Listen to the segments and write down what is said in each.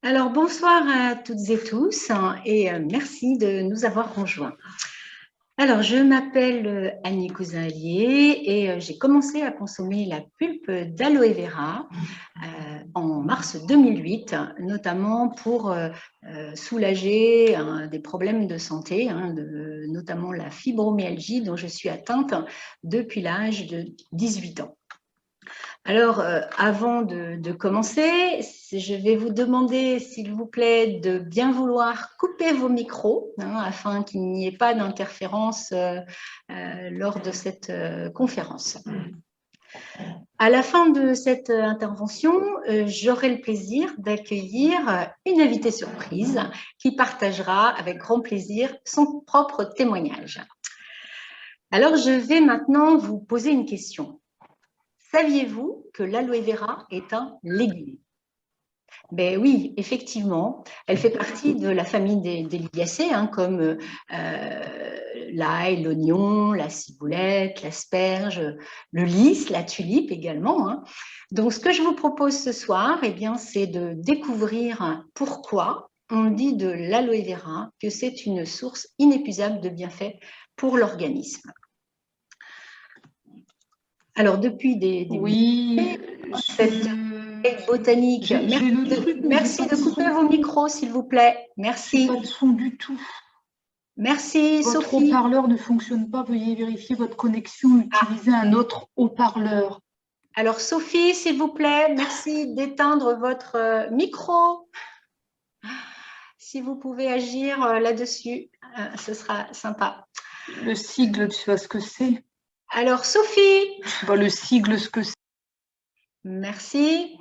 Alors, bonsoir à toutes et tous et merci de nous avoir rejoints. Alors, je m'appelle Annie Cousin-Allier et j'ai commencé à consommer la pulpe d'aloe vera en mars 2008, notamment pour soulager des problèmes de santé, notamment la fibromyalgie dont je suis atteinte depuis l'âge de 18 ans. Alors, avant de commencer, je vais vous demander, s'il vous plaît, de bien vouloir couper vos micros afin qu'il n'y ait pas d'interférence lors de cette conférence. À la fin de cette intervention, j'aurai le plaisir d'accueillir une invitée surprise qui partagera avec grand plaisir son propre témoignage. Alors, je vais maintenant vous poser une question. Saviez-vous que l'aloe vera est un légume? Ben oui, effectivement, elle fait partie de la famille des Liliacées, comme l'ail, l'oignon, la ciboulette, l'asperge, le lys, la tulipe également. Donc, ce que je vous propose ce soir, c'est de découvrir pourquoi on dit de l'aloe vera que c'est une source inépuisable de bienfaits pour l'organisme. Alors, depuis des Oui, cette botanique. j'ai le truc, mais j'ai Merci pas de de couper son. vos micros, s'il vous plaît. J'ai Merci. pas de son du tout. Merci, Votre Sophie. haut-parleur ne fonctionne pas. Veuillez vérifier votre connexion. Utilisez un autre haut-parleur. Alors, Sophie, s'il vous plaît, merci d'éteindre votre micro. Si vous pouvez agir là-dessus, ce sera sympa. Le sigle, tu vois ce que c'est? Alors, Sophie. Je sais pas le sigle, ce que c'est. Merci.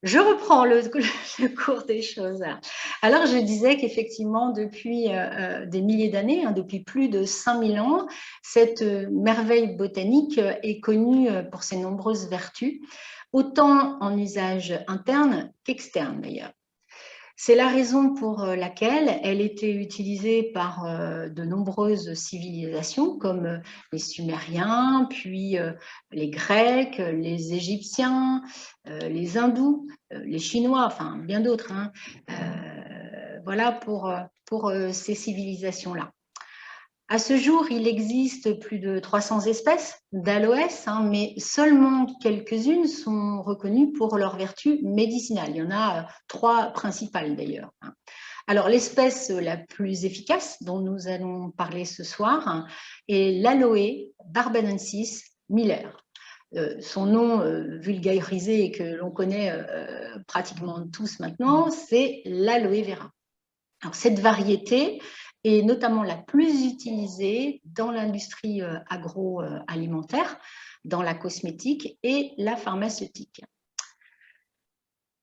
Je reprends le cours des choses. Alors, je disais qu'effectivement, depuis des milliers d'années, depuis plus de 5000 ans, cette merveille botanique est connue pour ses nombreuses vertus, autant en usage interne qu'externe d'ailleurs. C'est la raison pour laquelle elle était utilisée par de nombreuses civilisations comme les Sumériens, puis les Grecs, les Égyptiens, les Hindous, les Chinois, enfin bien d'autres. Voilà pour ces civilisations-là. À ce jour, il existe plus de 300 espèces d'aloès, mais seulement quelques-unes sont reconnues pour leurs vertus médicinales. Il y en a 3 principales d'ailleurs. Alors, l'espèce la plus efficace dont nous allons parler ce soir est l'aloe barbadensis Miller. Son nom vulgarisé et que l'on connaît pratiquement tous maintenant, c'est l'aloe vera. Alors, cette variété est notamment la plus utilisée dans l'industrie agroalimentaire, dans la cosmétique et la pharmaceutique.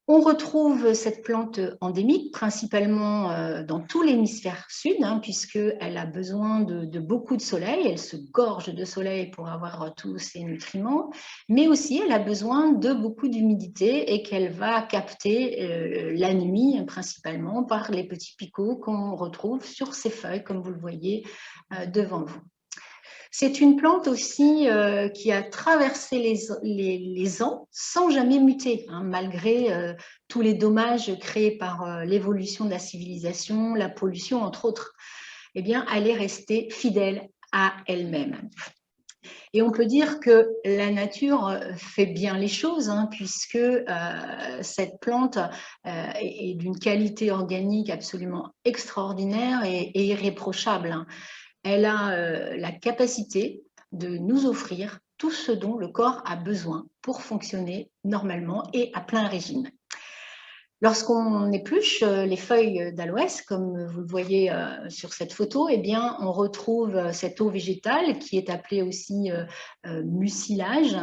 On retrouve cette plante endémique principalement dans tout l'hémisphère sud, puisqu'elle a besoin de beaucoup de soleil, elle se gorge de soleil pour avoir tous ses nutriments, mais aussi elle a besoin de beaucoup d'humidité et qu'elle va capter la nuit principalement par les petits picots qu'on retrouve sur ses feuilles, comme vous le voyez devant vous. C'est une plante aussi qui a traversé les ans sans jamais muter, malgré tous les dommages créés par l'évolution de la civilisation, la pollution, entre autres. Eh bien, elle est restée fidèle à elle-même. Et on peut dire que la nature fait bien les choses, puisque cette plante est d'une qualité organique absolument extraordinaire et irréprochable. Elle a la capacité de nous offrir tout ce dont le corps a besoin pour fonctionner normalement et à plein régime. Lorsqu'on épluche les feuilles d'aloès, comme vous le voyez sur cette photo, on retrouve cette eau végétale qui est appelée aussi mucilage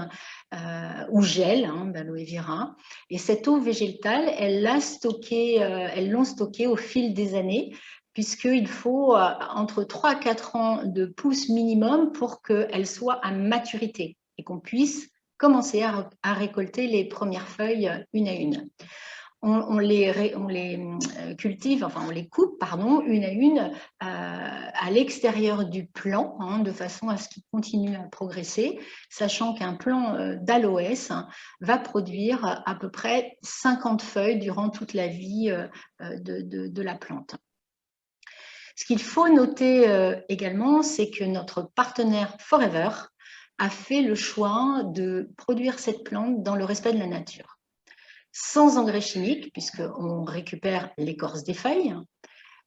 ou gel d'aloe vera. Et cette eau végétale, elles l'ont stockée au fil des années, puisqu'il faut entre 3 à 4 ans de pousse minimum pour qu'elle soit à maturité et qu'on puisse commencer à récolter les premières feuilles une à une. on les cultive, enfin on les coupe, pardon, une à une à l'extérieur du plant, hein, de façon à ce qu'il continue à progresser, sachant qu'un plant d'aloès va produire à peu près 50 feuilles durant toute la vie de la plante. Ce qu'il faut noter également, c'est que notre partenaire Forever a fait le choix de produire cette plante dans le respect de la nature, sans engrais chimiques, puisqu'on récupère l'écorce des feuilles.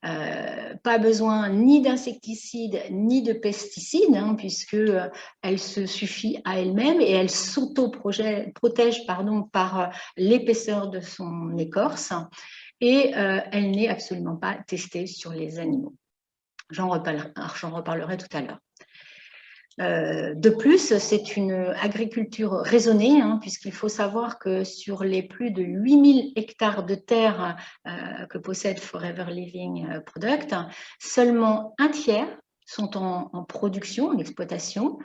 Pas besoin ni d'insecticides ni de pesticides, hein, puisqu'elle se suffit à elle-même et elle s'auto-protège par l'épaisseur de son écorce, et elle n'est absolument pas testée sur les animaux. J'en reparlerai tout à l'heure. De plus, c'est une agriculture raisonnée, hein, puisqu'il faut savoir que sur les plus de 8000 hectares de terre que possède Forever Living Product, seulement un tiers sont en production, en exploitation,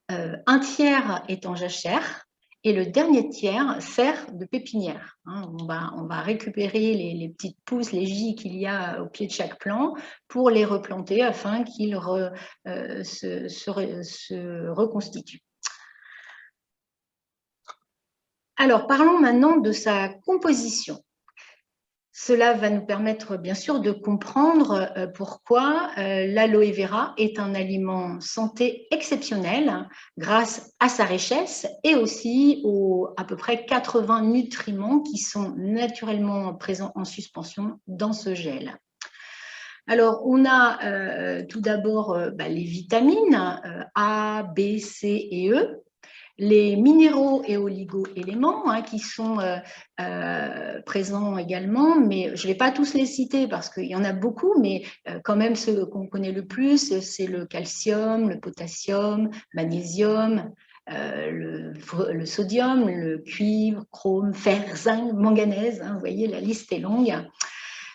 un tiers est en jachère, et le dernier tiers sert de pépinière. Hein. On va récupérer les petites pousses, les gis qu'il y a au pied de chaque plant pour les replanter afin qu'ils se reconstituent. Alors, parlons maintenant de sa composition. Cela va nous permettre bien sûr de comprendre pourquoi l'aloe vera est un aliment santé exceptionnel grâce à sa richesse et aussi aux à peu près 80 nutriments qui sont naturellement présents en suspension dans ce gel. Alors, on a tout d'abord les vitamines A, B, C et E, les minéraux et oligo-éléments hein, qui sont présents également, mais je ne vais pas tous les citer parce qu'il y en a beaucoup, mais quand même ceux qu'on connaît le plus, c'est le calcium, le potassium, magnésium, le sodium, le cuivre, chrome, fer, zinc, manganèse, hein, vous voyez, la liste est longue.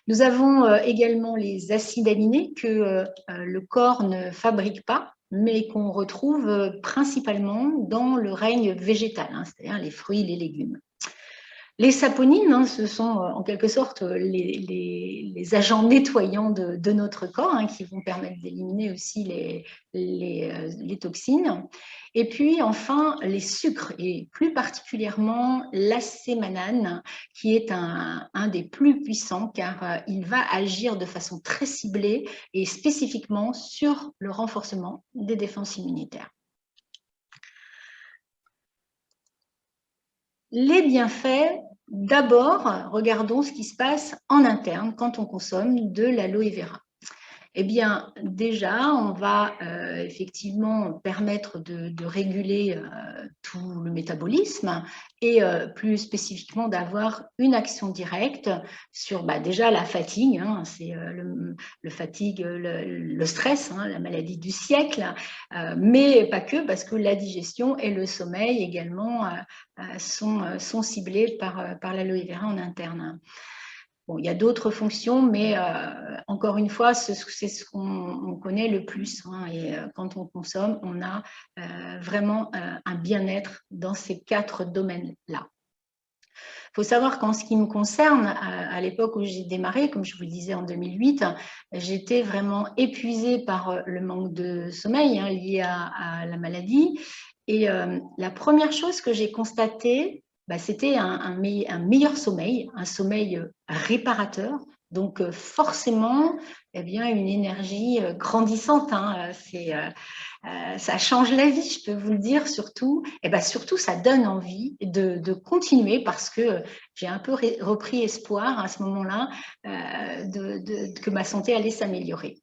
Nous avons également les acides aminés que le corps ne fabrique pas, mais qu'on retrouve principalement dans le règne végétal, hein, c'est-à-dire les fruits et les légumes. Les saponines, hein, ce sont en quelque sorte les agents nettoyants de notre corps hein, qui vont permettre d'éliminer aussi les toxines. Et puis enfin, les sucres, et plus particulièrement l'acémanane, qui est un des plus puissants car il va agir de façon très ciblée et spécifiquement sur le renforcement des défenses immunitaires. Les bienfaits, d'abord, regardons ce qui se passe en interne quand on consomme de l'aloe vera. Eh bien, déjà, on va effectivement permettre de réguler tout le métabolisme et plus spécifiquement d'avoir une action directe sur déjà la fatigue, hein, c'est le stress, hein, la maladie du siècle, mais pas que, parce que la digestion et le sommeil également sont ciblés par l'aloe vera en interne. Bon, il y a d'autres fonctions, mais encore une fois, c'est ce qu'on connaît le plus. Hein, et quand on consomme, on a vraiment un bien-être dans ces 4 domaines-là. Il faut savoir qu'en ce qui me concerne, à l'époque où j'ai démarré, comme je vous le disais en 2008, j'étais vraiment épuisée par le manque de sommeil hein, lié à la maladie. Et la première chose que j'ai constatée, c'était un meilleur sommeil, un sommeil réparateur, donc forcément eh bien, une énergie grandissante. Hein, ça change la vie, je peux vous le dire, surtout. Et surtout, ça donne envie de continuer parce que j'ai un peu repris espoir à ce moment-là que ma santé allait s'améliorer.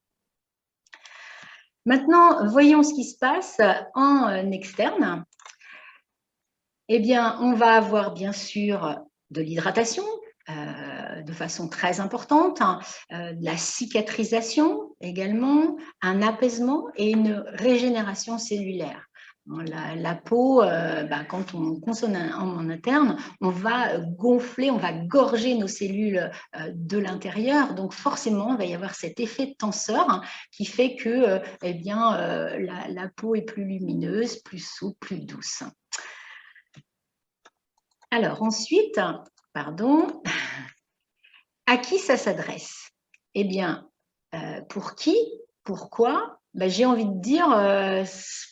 Maintenant, voyons ce qui se passe en externe. Eh bien, on va avoir bien sûr de l'hydratation de façon très importante, de la cicatrisation également, un apaisement et une régénération cellulaire. La peau, quand on consomme en interne, on va gonfler, on va gorger nos cellules de l'intérieur. Donc forcément, il va y avoir cet effet tenseur hein, qui fait que la peau est plus lumineuse, plus souple, plus douce. Alors ensuite, pardon, À qui ça s'adresse? Eh bien, pour qui? Pourquoi? Ben, j'ai envie de dire,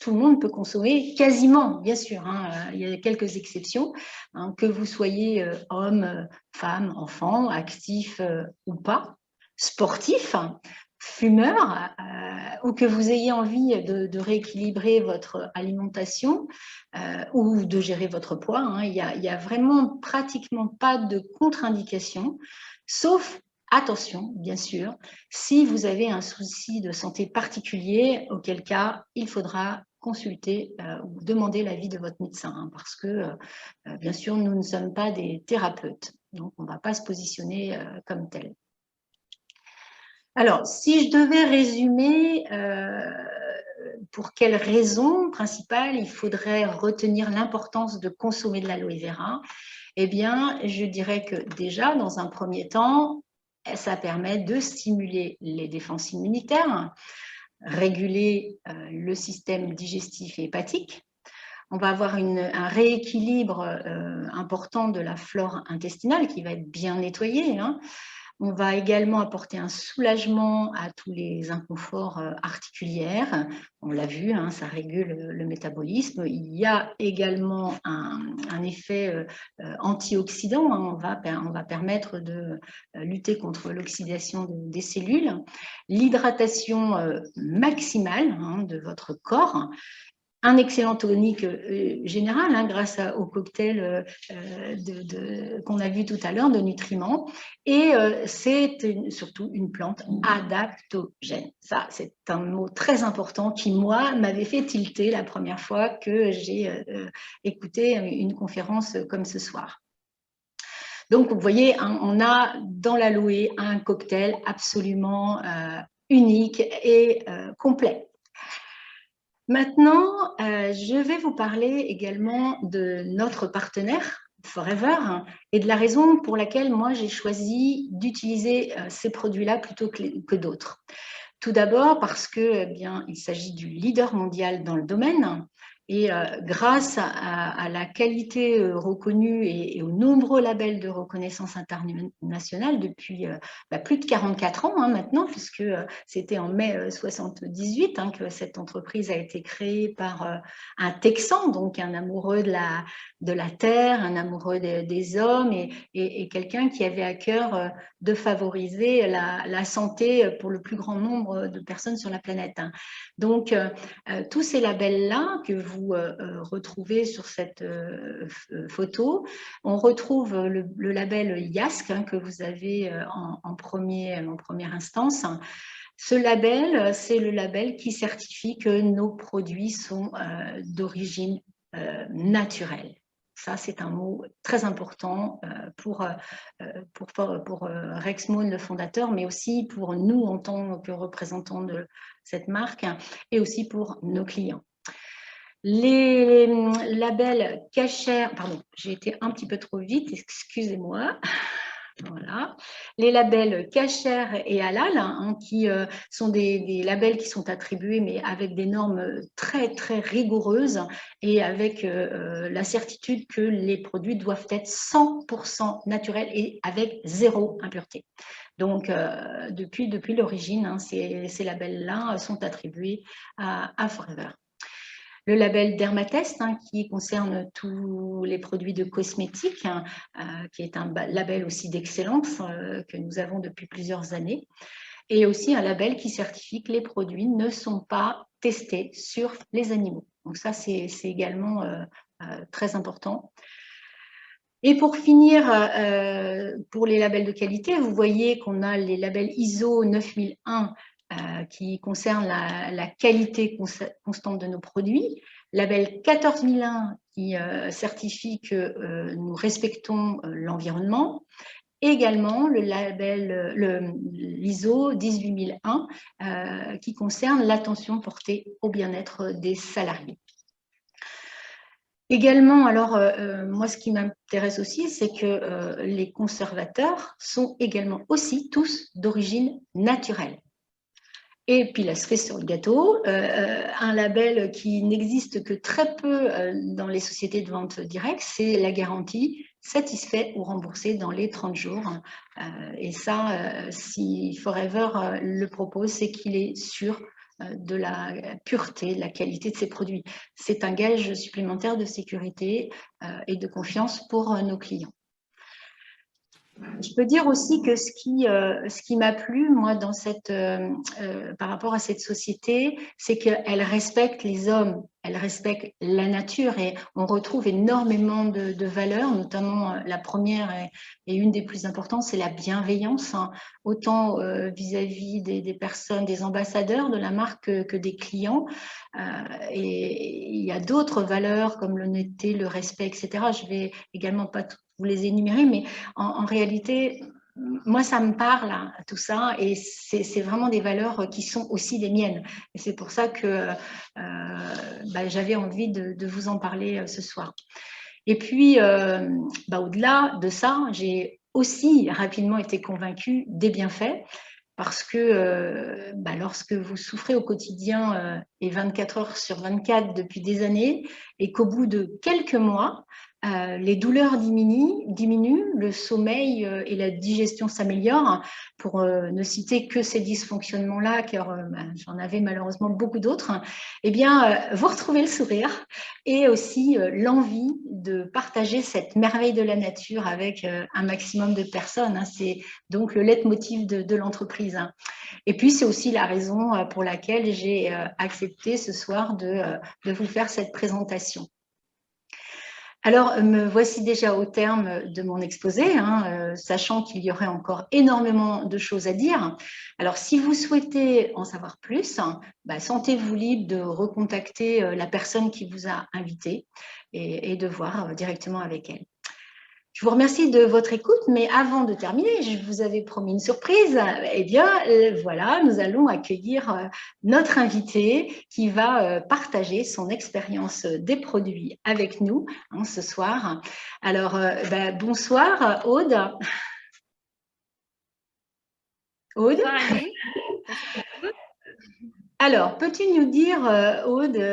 tout le monde peut consommer quasiment, bien sûr, hein, il y a quelques exceptions, hein, que vous soyez homme, femme, enfant, actif ou pas, sportif, fumeur, ou que vous ayez envie de rééquilibrer votre alimentation ou de gérer votre poids, hein, il y a vraiment pratiquement pas de contre-indication, sauf attention, bien sûr, si vous avez un souci de santé particulier, auquel cas il faudra consulter ou demander l'avis de votre médecin, hein, parce que, bien sûr, nous ne sommes pas des thérapeutes, donc on ne va pas se positionner comme tel. Alors, si je devais résumer, pour quelles raisons principales il faudrait retenir l'importance de consommer de l'aloe vera, eh bien, je dirais que déjà, dans un premier temps, ça permet de stimuler les défenses immunitaires, réguler le système digestif et hépatique. On va avoir un rééquilibre important de la flore intestinale qui va être bien nettoyée, hein. On va également apporter un soulagement à tous les inconforts articulaires. On l'a vu, hein, ça régule le métabolisme. Il y a également un effet antioxydant, hein. On va permettre de lutter contre l'oxydation des cellules. L'hydratation maximale, hein, de votre corps. Un excellent tonique général, hein, grâce au cocktail qu'on a vu tout à l'heure de nutriments. Et c'est surtout une plante adaptogène. Ça, c'est un mot très important qui, moi, m'avait fait tilter la première fois que j'ai écouté une conférence comme ce soir. Donc, vous voyez, hein, on a dans l'aloe un cocktail absolument unique et complet. Maintenant, je vais vous parler également de notre partenaire, Forever, et de la raison pour laquelle moi j'ai choisi d'utiliser ces produits-là plutôt que d'autres. Tout d'abord parce que, eh bien, il s'agit du leader mondial dans le domaine. Et grâce à la qualité reconnue et aux nombreux labels de reconnaissance internationale depuis plus de 44 ans, hein, maintenant, puisque c'était en mai 78 hein, que cette entreprise a été créée par un Texan, donc un amoureux de la terre, un amoureux des hommes et quelqu'un qui avait à cœur de favoriser la santé pour le plus grand nombre de personnes sur la planète, hein. Donc, tous ces labels-là que vous retrouvez sur cette photo, on retrouve le label IASC, hein, que vous avez en première instance. Ce label, c'est le label qui certifie que nos produits sont d'origine naturelle. Ça, c'est un mot très important pour Rex Mohn, le fondateur, mais aussi pour nous en tant que représentants de cette marque et aussi pour nos clients. Les labels Kasher, pardon, j'ai été un petit peu trop vite, excusez-moi. Voilà. Les labels Kasher et Halal, hein, qui sont des labels qui sont attribués, mais avec des normes très, très rigoureuses et avec la certitude que les produits doivent être 100% naturels et avec zéro impureté. Donc, depuis l'origine, hein, ces labels-là sont attribués à Forever. Le label Dermatest, hein, qui concerne tous les produits de cosmétiques, hein, qui est un label aussi d'excellence que nous avons depuis plusieurs années, et aussi un label qui certifie que les produits ne sont pas testés sur les animaux. Donc ça, c'est également très important. Et pour finir, pour les labels de qualité, vous voyez qu'on a les labels ISO 9001 qui concernent la qualité constante de nos produits, label 14001 qui certifie que nous respectons l'environnement, et également le label, l'ISO 18001 qui concerne l'attention portée au bien-être des salariés. Également, alors, moi, ce qui m'intéresse aussi, c'est que les conservateurs sont également aussi tous d'origine naturelle. Et puis, la cerise sur le gâteau, un label qui n'existe que très peu dans les sociétés de vente directe, c'est la garantie satisfait ou remboursé dans les 30 jours. Et ça, si Forever le propose, c'est qu'il est sûr de la pureté, de la qualité de ses produits. C'est un gage supplémentaire de sécurité et de confiance pour nos clients. Je peux dire aussi que ce qui m'a plu, moi, par rapport à cette société, c'est qu'elle respecte les hommes, elle respecte la nature et on retrouve énormément de valeurs, notamment la première et une des plus importantes, c'est la bienveillance, hein, autant vis-à-vis des personnes, des ambassadeurs de la marque que des clients. Et il y a d'autres valeurs comme l'honnêteté, le respect, etc. Je vais également pas vous les énumérer, mais en réalité, moi, ça me parle, hein, tout ça, et c'est vraiment des valeurs qui sont aussi les miennes. Et c'est pour ça que j'avais envie de vous en parler ce soir. Et puis, au-delà de ça, j'ai aussi rapidement été convaincue des bienfaits, parce que lorsque vous souffrez au quotidien et 24 heures sur 24 depuis des années, et qu'au bout de quelques mois, les douleurs diminuent, le sommeil et la digestion s'améliorent, pour ne citer que ces dysfonctionnements-là, car j'en avais malheureusement beaucoup d'autres, eh bien, vous retrouvez le sourire et aussi l'envie de partager cette merveille de la nature avec un maximum de personnes. Hein. C'est donc le leitmotiv de l'entreprise. Hein. Et puis, c'est aussi la raison pour laquelle j'ai accepté ce soir de vous faire cette présentation. Alors, me voici déjà au terme de mon exposé, hein, sachant qu'il y aurait encore énormément de choses à dire. Alors, si vous souhaitez en savoir plus, sentez-vous libre de recontacter la personne qui vous a invité et de voir directement avec elle. Je vous remercie de votre écoute, mais avant de terminer, je vous avais promis une surprise. Eh bien, voilà, nous allons accueillir notre invité qui va partager son expérience des produits avec nous ce soir. Alors, bonsoir Aude. Aude. Bonsoir Annie. Alors, peux-tu nous dire, Aude,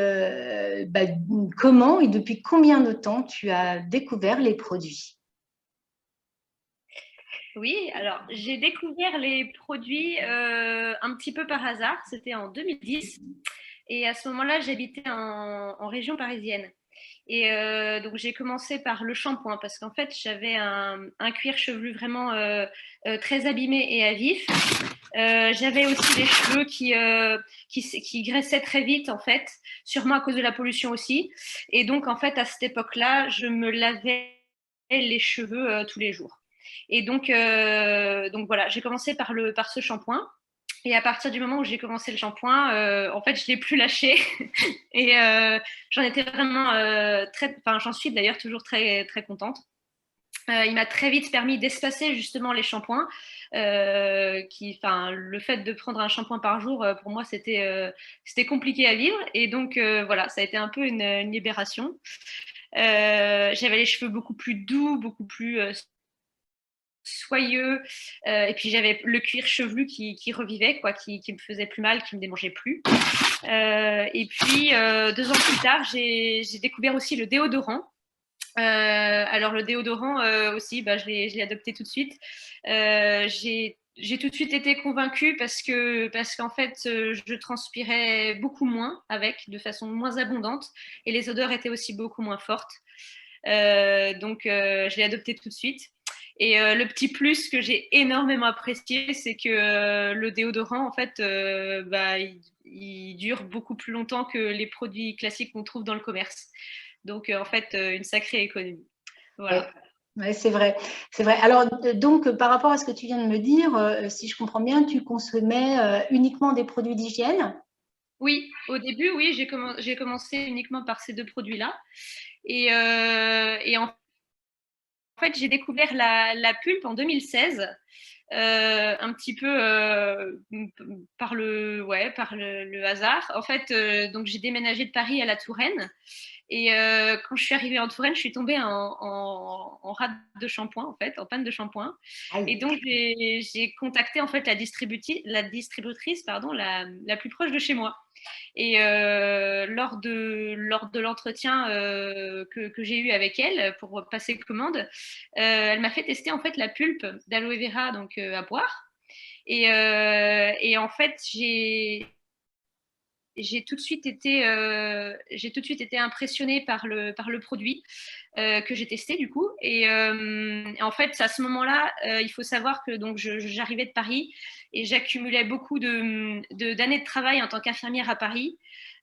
comment et depuis combien de temps tu as découvert les produits ? Oui, alors j'ai découvert les produits un petit peu par hasard, c'était en 2010 et à ce moment-là j'habitais en région parisienne et donc j'ai commencé par le shampoing parce qu'en fait j'avais un cuir chevelu vraiment très abîmé et à vif. J'avais aussi les cheveux qui graissaient très vite en fait, sûrement à cause de la pollution aussi, et donc en fait à cette époque-là je me lavais les cheveux tous les jours. Et donc voilà, j'ai commencé par ce shampoing. Et à partir du moment où j'ai commencé le shampoing, en fait, je l'ai plus lâché. Et j'en étais vraiment j'en suis d'ailleurs toujours très très contente. Il m'a très vite permis d'espacer justement les shampoings. Le fait de prendre un shampoing par jour, pour moi, c'était compliqué à vivre. Et donc voilà, ça a été un peu une libération. J'avais les cheveux beaucoup plus doux, beaucoup plus soyeux, et puis j'avais le cuir chevelu qui revivait, quoi, qui me faisait plus mal, qui me démangeait plus. Et puis 2 ans plus tard, j'ai découvert aussi le déodorant. Alors le déodorant aussi, je l'ai adopté tout de suite. J'ai tout de suite été convaincue parce qu'en fait je transpirais beaucoup moins de façon moins abondante, et les odeurs étaient aussi beaucoup moins fortes. Donc je l'ai adopté tout de suite. Et le petit plus que j'ai énormément apprécié, c'est que le déodorant, en fait, il dure beaucoup plus longtemps que les produits classiques qu'on trouve dans le commerce. Donc, en fait, une sacrée économie. Voilà. Oui, c'est vrai. C'est vrai. Alors, donc, par rapport à ce que tu viens de me dire, si je comprends bien, tu consommais uniquement des produits d'hygiène ? Oui, au début, oui, j'ai commencé uniquement par ces 2 produits-là. Et en fait, j'ai découvert la pulpe en 2016, un petit peu par le hasard. En fait, donc j'ai déménagé de Paris à la Touraine. Et quand je suis arrivée en Touraine, je suis tombée en rate de shampoing, en fait, en panne de shampoing. Et donc, j'ai contacté en fait la distributrice, la plus proche de chez moi. Et lors de l'entretien que j'ai eu avec elle pour passer commande, elle m'a fait tester en fait la pulpe d'aloe vera donc à boire. Et en fait, j'ai tout de suite été impressionnée par le produit que j'ai testé du coup. Et en fait, à ce moment-là, il faut savoir que donc j'arrivais de Paris et j'accumulais beaucoup d'années de travail en tant qu'infirmière à Paris.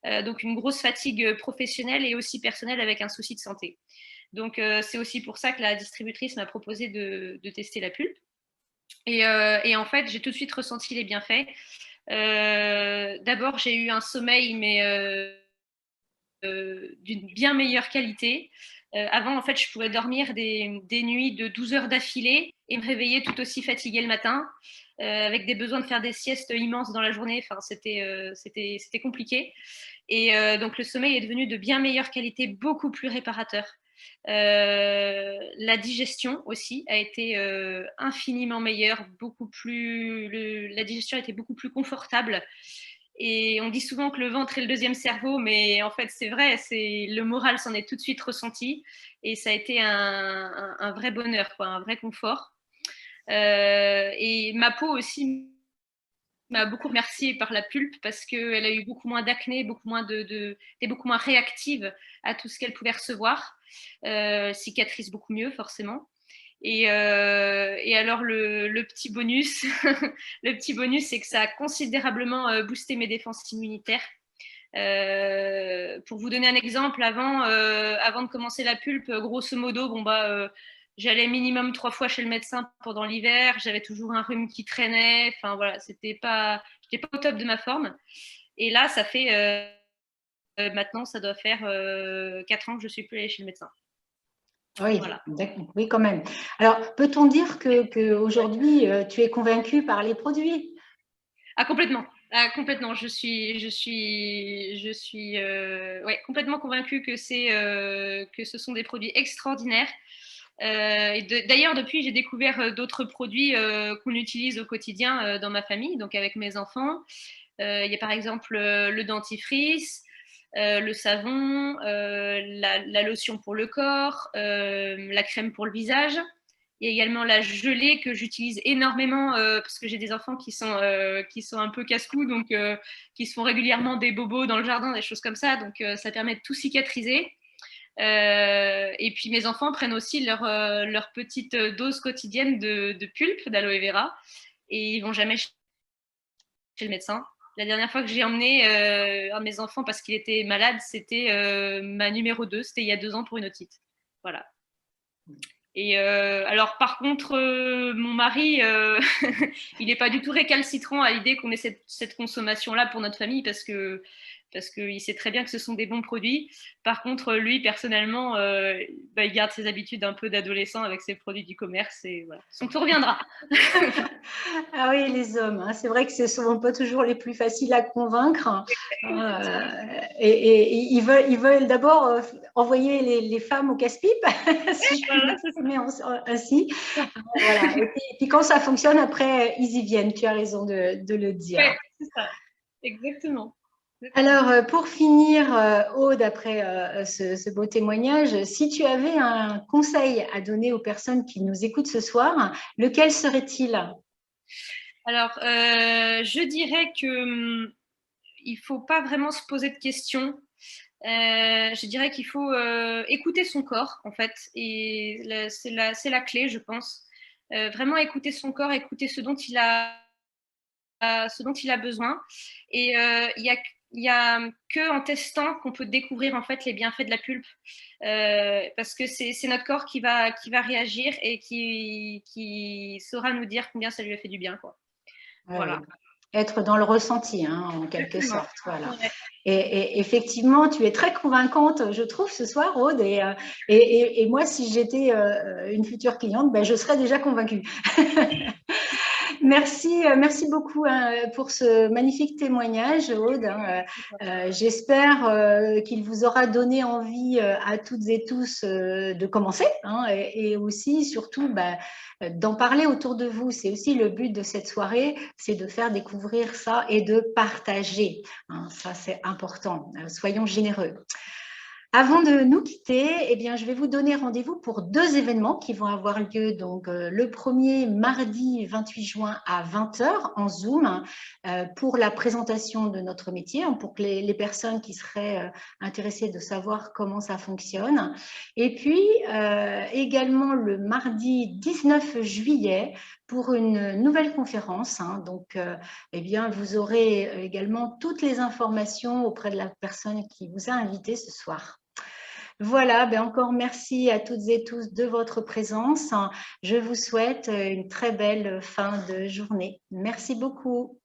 Donc une grosse fatigue professionnelle et aussi personnelle avec un souci de santé. Donc c'est aussi pour ça que la distributrice m'a proposé de tester la pulpe. Et en fait, j'ai tout de suite ressenti les bienfaits. D'abord, j'ai eu un sommeil, mais d'une bien meilleure qualité. Avant, en fait, je pouvais dormir des nuits de 12 heures d'affilée et me réveiller tout aussi fatiguée le matin, avec des besoins de faire des siestes immenses dans la journée. Enfin, c'était compliqué. Et donc, le sommeil est devenu de bien meilleure qualité, beaucoup plus réparateur. La digestion aussi a été infiniment meilleure, la digestion a été beaucoup plus confortable. Et on dit souvent que le ventre est le deuxième cerveau, mais en fait c'est vrai, le moral s'en est tout de suite ressenti et ça a été un vrai bonheur, quoi, un vrai confort. Et ma peau aussi m'a beaucoup remerciée par la pulpe parce qu'elle a eu beaucoup moins d'acné, était beaucoup moins réactive à tout ce qu'elle pouvait recevoir, cicatrise beaucoup mieux forcément. Et alors le petit bonus, le petit bonus, c'est que ça a considérablement boosté mes défenses immunitaires. Pour vous donner un exemple, avant de commencer la pulpe, grosso modo, j'allais minimum 3 fois chez le médecin pendant l'hiver, j'avais toujours un rhume qui traînait, enfin voilà, j'étais pas au top de ma forme. Et là, ça fait maintenant, ça doit faire 4 ans que je suis plus allée chez le médecin. Oui, voilà. Oui, quand même. Alors, peut-on dire qu'aujourd'hui, tu es convaincue par les produits? Ah, complètement. Ah, complètement. Je suis complètement convaincue que ce sont des produits extraordinaires. D'ailleurs, depuis, j'ai découvert d'autres produits qu'on utilise au quotidien dans ma famille, donc avec mes enfants. Il y a par exemple le dentifrice, le savon, la lotion pour le corps, la crème pour le visage. Il y a également la gelée que j'utilise énormément parce que j'ai des enfants qui sont un peu casse-cou, donc qui se font régulièrement des bobos dans le jardin, des choses comme ça. Donc ça permet de tout cicatriser. Et puis mes enfants prennent aussi leur petite dose quotidienne de pulpe d'aloe vera et ils vont jamais chez le médecin. La dernière fois que j'ai emmené un de mes enfants parce qu'il était malade, c'était ma numéro 2, c'était il y a 2 ans pour une otite. Voilà. Et alors par contre, mon mari, il n'est pas du tout récalcitrant à l'idée qu'on ait cette consommation-là pour notre famille parce qu'il sait très bien que ce sont des bons produits. Par contre, lui, personnellement, il garde ses habitudes un peu d'adolescent avec ses produits du commerce et voilà. Donc, tout reviendra. Ah oui, les hommes, hein. C'est vrai que c'est souvent pas toujours les plus faciles à convaincre. Et ils veulent d'abord envoyer les femmes au casse-pipe, si je puis m'exprimer ainsi. Voilà. Et puis quand ça fonctionne, après, ils y viennent. Tu as raison de le dire. Ouais, c'est ça. Exactement. Alors, pour finir, Aude, après ce beau témoignage, si tu avais un conseil à donner aux personnes qui nous écoutent ce soir, lequel serait-il? Alors, je dirais que il ne faut pas vraiment se poser de questions. Je dirais qu'il faut écouter son corps, en fait, et c'est la clé, je pense. Vraiment écouter son corps, écouter ce dont il a besoin. Et il y a que en testant qu'on peut découvrir en fait les bienfaits de la pulpe, parce que c'est notre corps qui va réagir et qui saura nous dire combien ça lui a fait du bien, quoi. Voilà. Être dans le ressenti, hein, en quelque sorte. Voilà. Et effectivement, tu es très convaincante, je trouve, ce soir, Aude. Et moi, si j'étais une future cliente, je serais déjà convaincue. Merci beaucoup pour ce magnifique témoignage, Aude. J'espère qu'il vous aura donné envie à toutes et tous de commencer et aussi, surtout, d'en parler autour de vous. C'est aussi le but de cette soirée, c'est de faire découvrir ça et de partager. Ça, c'est important. Soyons généreux. Avant de nous quitter, eh bien, je vais vous donner rendez-vous pour 2 événements qui vont avoir lieu. Donc, le premier, mardi 28 juin à 20 h en Zoom pour la présentation de notre métier, pour que les personnes qui seraient intéressées de savoir comment ça fonctionne. Et puis, également le mardi 19 juillet pour une nouvelle conférence. Donc, eh bien, vous aurez également toutes les informations auprès de la personne qui vous a invité ce soir. Voilà, encore merci à toutes et tous de votre présence. Je vous souhaite une très belle fin de journée. Merci beaucoup.